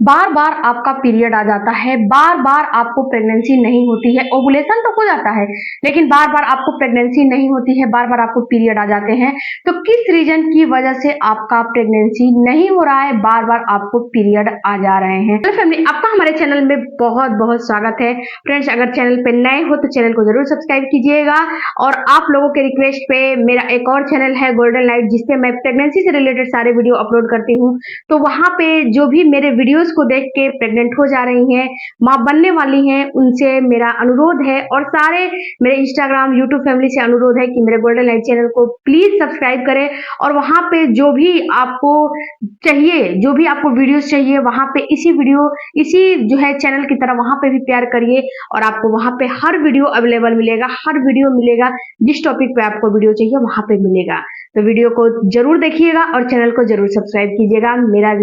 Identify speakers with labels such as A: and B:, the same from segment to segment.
A: बार बार आपका पीरियड आ जाता है, बार बार आपको प्रेगनेंसी नहीं होती है, ओवुलेशन तो हो जाता है लेकिन बार बार आपको प्रेगनेंसी नहीं होती है, बार बार आपको पीरियड आ जाते हैं। तो किस रीजन की वजह से आपका प्रेगनेंसी नहीं हो रहा है, बार बार आपको पीरियड आ जा रहे हैं। हेलो फैमिली, आपका हमारे चैनल में बहुत बहुत स्वागत है। फ्रेंड्स, अगर चैनल पे नए हो तो चैनल को जरूर सब्सक्राइब कीजिएगा। और आप लोगों के रिक्वेस्ट पे मेरा एक और चैनल है गोल्डन लाइट, जिसपे मैं प्रेगनेंसी से रिलेटेड सारे वीडियो अपलोड करती हूँ। तो वहां पे जो भी मेरे वीडियोस को देख के प्रेग्नेंट हो जा रही हैं, माँ बनने वाली हैं, उनसे मेरा अनुरोध है और सारे मेरे इंस्टाग्राम यूट्यूब फैमिली से अनुरोध है कि मेरे गोल्डन लाइट चैनल को प्लीज सब्सक्राइब करें। और वहां पे जो भी आपको चाहिए, जो भी आपको वीडियोस चाहिए, वहां पे इसी जो है चैनल की तरह वहां पे भी प्यार करिए और आपको वहां पे हर वीडियो अवेलेबल मिलेगा, हर वीडियो मिलेगा, जिस टॉपिक पे आपको वीडियो चाहिए वहां पे मिलेगा। तो वीडियो को जरूर देखिएगा और चैनल को जरूर सब्सक्राइब कीजिएगा। मेरा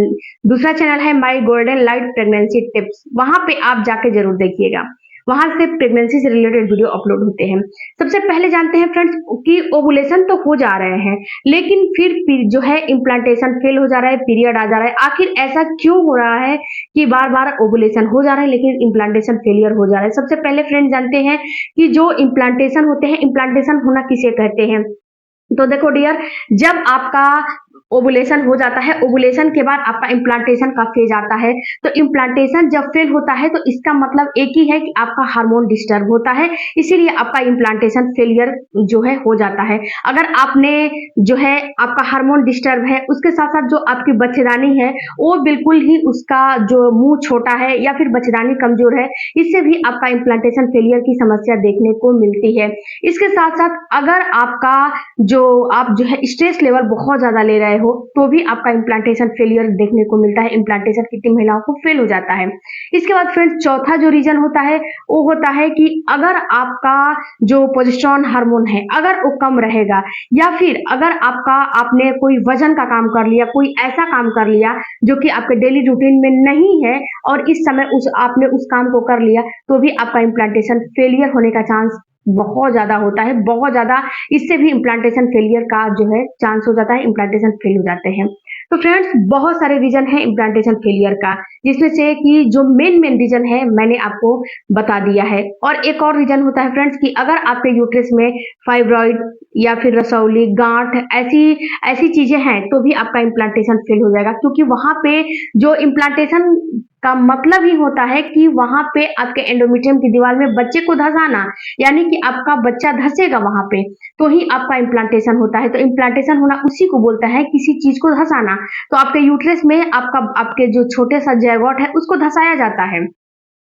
A: दूसरा चैनल है my golden light pregnancy tips, वहां पे आप जाके जरूर देखिएगा। वहां से प्रेगनेंसी से रिलेटेड वीडियो अपलोड होते हैं। सबसे पहले जानते हैं फ्रेंड्स कि ओवुलेशन तो हो जा रहे हैं लेकिन फिर जो है इम्प्लांटेशन फेल हो जा रहा है, पीरियड आ जा रहा है। आखिर ऐसा क्यों हो रहा है कि बार बार ओवुलेशन हो जा रहा है लेकिन इम्प्लांटेशन फेलियर हो जा रहा है? सबसे पहले फ्रेंड्स जानते हैं कि जो इम्प्लांटेशन होते हैं, इम्प्लांटेशन होना किसे कहते हैं। तो देखो डियर, जब आपका ओवुलेशन हो जाता है, ओवुलेशन के बाद आपका इम्प्लांटेशन का फेज आता है। तो इम्प्लांटेशन जब फेल होता है तो इसका मतलब एक ही है कि आपका हार्मोन डिस्टर्ब होता है, इसीलिए आपका इम्प्लांटेशन फेलियर जो है हो जाता है। अगर आपने जो है आपका हार्मोन डिस्टर्ब है, उसके साथ साथ जो आपकी बच्चेदानी है वो बिल्कुल ही उसका जो मुंह छोटा है या फिर बच्चेदानी कमजोर है, इससे भी आपका इम्प्लांटेशन फेलियर की समस्या देखने को मिलती है। इसके साथ साथ अगर आपका आप जो है स्ट्रेस लेवल बहुत ज्यादा ले रहे हो तो भी आपका इम्प्लांटेशन फेलियर देखने को मिलता है। इम्प्लांटेशन कितनी महिलाओं को फेल हो जाता है। इसके बाद फ्रेंड्स चौथा जो रीजन होता है वो होता है कि अगर आपका जो प्रोजेस्टेरोन हार्मोन है अगर वो कम रहेगा, या फिर अगर आपने कोई वजन का काम कर लिया, कोई ऐसा काम कर लिया जो कि आपके डेली रूटीन में नहीं है और इस समय आपने उस काम को कर लिया, तो भी आपका इम्प्लांटेशन फेलियर होने का चांस बहुत ज्यादा होता है, बहुत ज्यादा। इससे भी इम्प्लांटेशन फेलियर का जो है चांस हो जाता है, इम्प्लांटेशन फेल हो जाते हैं। तो फ्रेंड्स बहुत सारे रीजन है इम्प्लांटेशन फेलियर का, जिसमें से कि जो मेन रीजन है मैंने आपको बता दिया है। और एक और रीजन होता है फ्रेंड्स कि अगर आपके यूट्रस में फाइब्रॉइड या फिर रसौली, गांठ ऐसी ऐसी चीजें हैं तो भी आपका इम्प्लांटेशन फेल हो जाएगा, क्योंकि वहां पे जो इम्प्लांटेशन का मतलब ही होता है कि वहां पे आपके एंडोमेट्रियम की दीवार में बच्चे को धंसाना, यानी कि आपका बच्चा धंसेगा वहां पे तो ही आपका इम्प्लांटेशन होता है। तो इम्प्लांटेशन होना उसी को बोलता है, किसी चीज को धंसाना। तो आपके यूट्रस में आपके जो छोटे सा जैगोट है उसको धंसाया जाता है,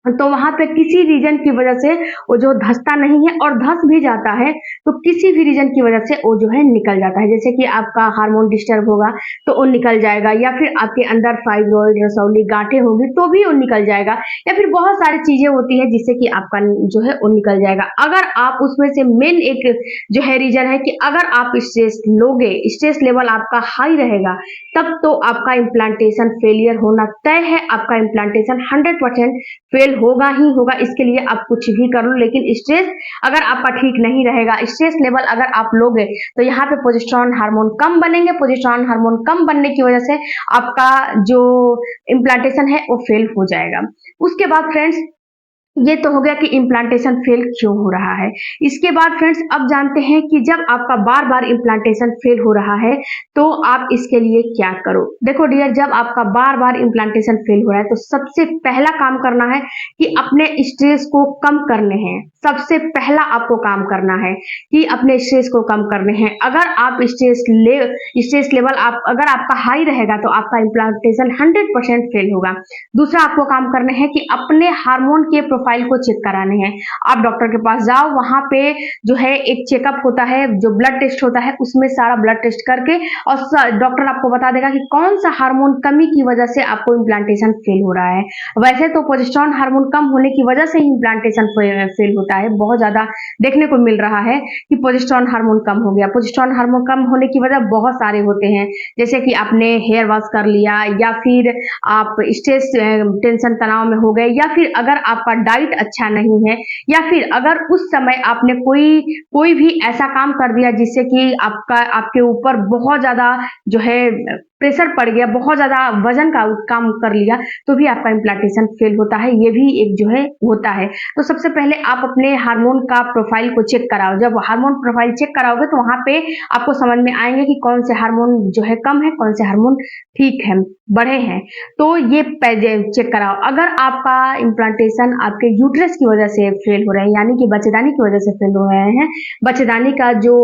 A: तो वहां पे किसी रीजन की वजह से वो जो धंसता नहीं है और धंस भी जाता है तो किसी भी रीजन की वजह से वो जो है निकल जाता है। जैसे कि आपका हार्मोन डिस्टर्ब होगा तो वो निकल जाएगा, या फिर आपके अंदर फाइब्रॉइड, रसौली, गांठें होंगी तो भी वो निकल जाएगा, या फिर बहुत सारी चीजें होती है जिससे कि आपका जो है वो निकल जाएगा। अगर आप उसमें से मेन एक जो है रीजन है कि अगर आप स्ट्रेस लोगे, स्ट्रेस लेवल आपका हाई रहेगा, तब तो आपका इम्प्लांटेशन फेलियर होना तय है। आपका इम्प्लांटेशन 100% फेल होगा ही होगा। इसके लिए आप कुछ भी कर लो, लेकिन स्ट्रेस अगर आपका ठीक नहीं रहेगा, स्ट्रेस लेवल अगर आप लोगे तो यहाँ पे प्रोजेस्टेरोन हार्मोन कम बनेंगे। प्रोजेस्टेरोन हार्मोन कम बनने की वजह से आपका जो इम्प्लांटेशन है वो फेल हो जाएगा। उसके बाद फ्रेंड्स ये तो हो गया कि इम्प्लांटेशन फेल क्यों हो रहा है। इसके बाद फ्रेंड्स अब जानते हैं कि जब आपका बार बार इम्प्लांटेशन फेल हो रहा है तो आप इसके लिए क्या करो। देखो डियर, जब आपका बार बार इम्प्लांटेशन फेल हो रहा है तो सबसे पहला काम करना है कि अपने स्ट्रेस को कम करने हैं। सबसे पहला आपको काम करना है कि अपने स्ट्रेस को कम करने हैं। अगर आप स्ट्रेस लेवल अगर आपका हाई रहेगा तो आपका इम्प्लांटेशन 100% फेल होगा। दूसरा आपको काम करने हैं कि अपने हार्मोन के प्रोफाइल को चेक कराने हैं। आप डॉक्टर के पास जाओ, वहां पे जो है एक चेकअप होता है, जो ब्लड टेस्ट होता है, उसमें सारा ब्लड टेस्ट करके और डॉक्टर आपको बता देगा कि कौन सा हार्मोन कमी की वजह से आपको इम्प्लांटेशन फेल हो रहा है। वैसे तो प्रोजेस्टेरोन हार्मोन कम होने की वजह से ही इम्प्लांटेशन फेल होता है। बहुत ज्यादा देखने को मिल रहा है कि प्रोजेस्टेरोन हार्मोन कम हो गया। प्रोजेस्टेरोन हार्मोन कम होने की वजह बहुत सारे होते हैं, जैसे कि आपने हेयर वॉश कर लिया, या फिर आप स्ट्रेस टेंशन तनाव में हो गए, या फिर अगर आपका डाइट अच्छा नहीं है, या फिर अगर उस समय आपने कोई भी ऐसा काम कर दिया जिससे कि आपके ऊपर बहुत ज्यादा जो है प्रेशर पड़ गया, बहुत ज़्यादा वजन का काम कर लिया, तो भी आपका इम्प्लांटेशन फेल होता है। ये भी एक जो है होता है। तो सबसे पहले आप अपने हार्मोन का प्रोफाइल को चेक कराओ। जब हार्मोन प्रोफाइल चेक कराओगे तो वहाँ पे आपको समझ में आएंगे कि कौन से हार्मोन जो है कम है, कौन से हार्मोन ठीक है, बढ़े हैं। तो ये चेक कराओ। अगर आपका इम्प्लांटेशन आपके यूट्रस की वजह से फेल हो रहे हैं, यानी कि बच्चेदानी की वजह से फेल हो रहे हैं, बच्चेदानी का जो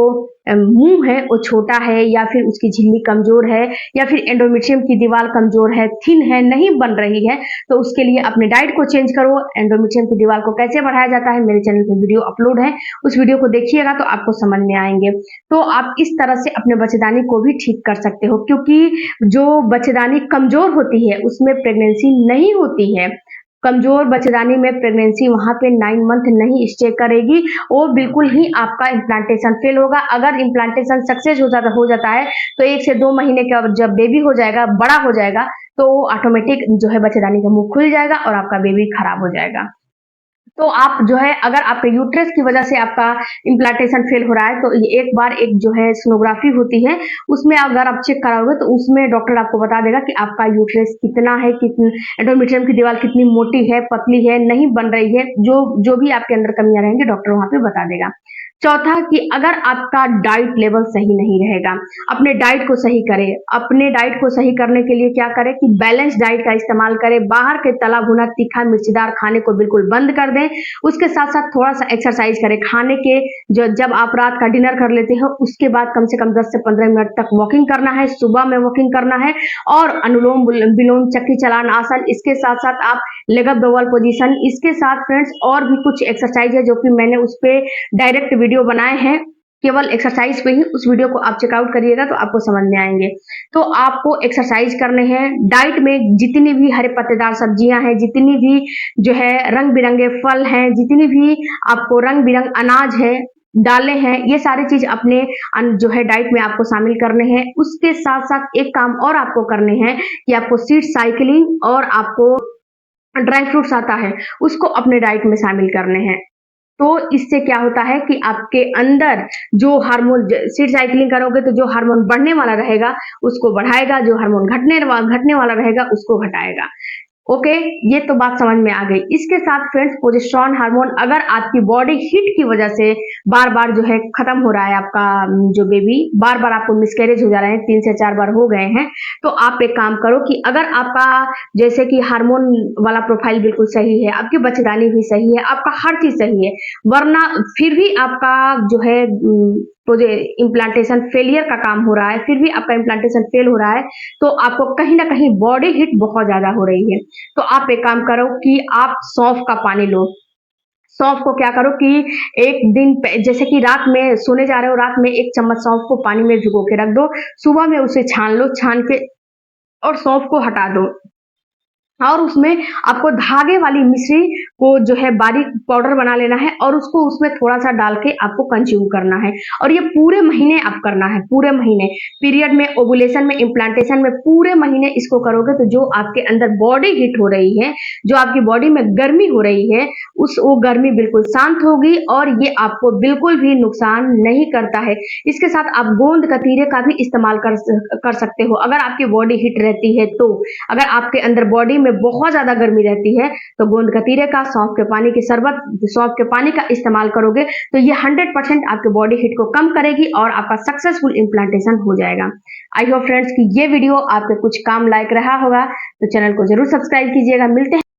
A: मुंह है वो छोटा है, या फिर उसकी झिल्ली कमजोर है, या फिर एंडोमेट्रियम की दीवार कमजोर है, थिन है, नहीं बन रही है, तो उसके लिए अपने डाइट को चेंज करो। एंडोमेट्रियम की दीवार को कैसे बढ़ाया जाता है, मेरे चैनल पे वीडियो अपलोड है, उस वीडियो को देखिएगा तो आपको समझ में आएंगे। तो आप इस तरह से अपने बच्चेदानी को भी ठीक कर सकते हो, क्योंकि जो बच्चेदानी कमजोर होती है उसमें प्रेगनेंसी नहीं होती है। कमजोर बच्चेदानी में प्रेगनेंसी वहां पे 9 मंथ नहीं स्टे करेगी, वो बिल्कुल ही आपका इम्प्लांटेशन फेल होगा। अगर इम्प्लांटेशन सक्सेस हो जाता है तो 1 से 2 महीने का जब बेबी हो जाएगा, बड़ा हो जाएगा, तो ऑटोमेटिक जो है बच्चेदानी का मुंह खुल जाएगा और आपका बेबी खराब हो जाएगा। तो आप जो है, अगर आपके यूट्रस की वजह से आपका इम्प्लांटेशन फेल हो रहा है, तो एक बार एक जो है सोनोग्राफी होती है, उसमें अगर आप चेक कराओगे तो उसमें डॉक्टर आपको बता देगा कि आपका यूट्रस कितना है, कितनी एंडोमेट्रियम की दीवार कितनी मोटी है, पतली है, नहीं बन रही है, जो भी आपके अंदर कमियां रहेंगी डॉक्टर वहां पे बता देगा। चौथा कि अगर आपका डाइट लेवल सही नहीं रहेगा, अपने डाइट को सही करें। अपने डाइट को सही करने के लिए क्या करें कि बैलेंस डाइट का इस्तेमाल करें। बाहर के तला भुना तीखा मिर्चीदार खाने को बिल्कुल बंद कर दें। उसके साथ साथ थोड़ा सा एक्सरसाइज करें। खाने के जब आप रात का डिनर कर लेते हो उसके बाद कम से कम 10 से 15 मिनट तक वॉकिंग करना है, सुबह में वॉकिंग करना है, और अनुलोम विलोम, चक्की चलान आसन, इसके साथ साथ आप लेग अप डबल पोजीशन, इसके साथ फ्रेंड्स और भी कुछ एक्सरसाइज है जो कि मैंने उस पर डायरेक्ट वीडियो बनाए हैं, केवल एक्सरसाइज पे ही। उस वीडियो को आप चेकआउट करिएगा तो आपको समझ में आएंगे। तो आपको एक्सरसाइज करने हैं। डाइट में जितनी भी हरे पत्तेदार सब्जियां हैं, जितनी भी जो है रंग बिरंगे फल हैं, जितनी भी आपको रंग बिरंग अनाज है डाले हैं, ये सारी चीज अपने जो है डाइट में आपको शामिल करने हैं। उसके साथ साथ एक काम और आपको करने हैं कि आपको सीड साइकिलिंग और आपको ड्राई फ्रूट्स आता है उसको अपने डाइट में शामिल करने हैं। तो इससे क्या होता है कि आपके अंदर जो हार्मोन, सीड साइकिलिंग करोगे तो जो हार्मोन बढ़ने वाला रहेगा उसको बढ़ाएगा, जो हार्मोन घटने वाला रहेगा उसको घटाएगा। ओके, ये तो बात समझ में आ गई। इसके साथ फ्रेंड्स प्रोजेस्टेरोन हार्मोन, अगर आपकी बॉडी हीट की वजह से बार बार जो है खत्म हो रहा है आपका जो बेबी, बार बार आपको मिसकैरेज हो जा रहे हैं, 3 से 4 बार हो गए हैं, तो आप एक काम करो कि अगर आपका जैसे कि हार्मोन वाला प्रोफाइल बिल्कुल सही है, आपकी बच्चेदानी भी सही है, आपका हर चीज सही है, वरना फिर भी आपका जो है इम्प्लांटेशन फेलियर का काम हो रहा है, फिर भी आपका इम्प्लांटेशन फेल हो रहा है, तो आपको कहीं ना कहीं बॉडी हीट बहुत ज्यादा हो रही है। तो आप एक काम करो कि आप सौंफ का पानी लो। सौंफ को क्या करो कि एक दिन जैसे कि रात में सोने जा रहे हो, रात में 1 चम्मच सौंफ को पानी में भिगो के रख दो, सुबह में उसे छान लो, छान के और सौंफ को हटा दो, और उसमें आपको धागे वाली मिश्री को जो है बारीक पाउडर बना लेना है, और उसको उसमें थोड़ा सा डाल के आपको कंज्यूम करना है। और ये पूरे महीने आप करना है, पूरे महीने, पीरियड में, ओवुलेशन में, इम्प्लांटेशन में, पूरे महीने इसको करोगे तो जो आपके अंदर बॉडी हीट हो रही है, जो आपकी बॉडी में गर्मी हो रही है, वो गर्मी बिल्कुल शांत होगी और ये आपको बिल्कुल भी नुकसान नहीं करता है। इसके साथ आप गोंद कतीरे का भी इस्तेमाल कर सकते हो अगर आपकी बॉडी हीट रहती है तो। अगर आपके अंदर बॉडी में बहुत ज्यादा गर्मी रहती है तो गोंद कतीरे का, सौंफ के पानी की शरबत, सौंफ के पानी का इस्तेमाल करोगे तो ये 100% आपके बॉडी हीट को कम करेगी और आपका सक्सेसफुल इम्प्लांटेशन हो जाएगा। आई होप फ्रेंड्स कि ये वीडियो आपके कुछ काम लायक रहा होगा, तो चैनल को जरूर सब्सक्राइब कीजिएगा। मिलते हैं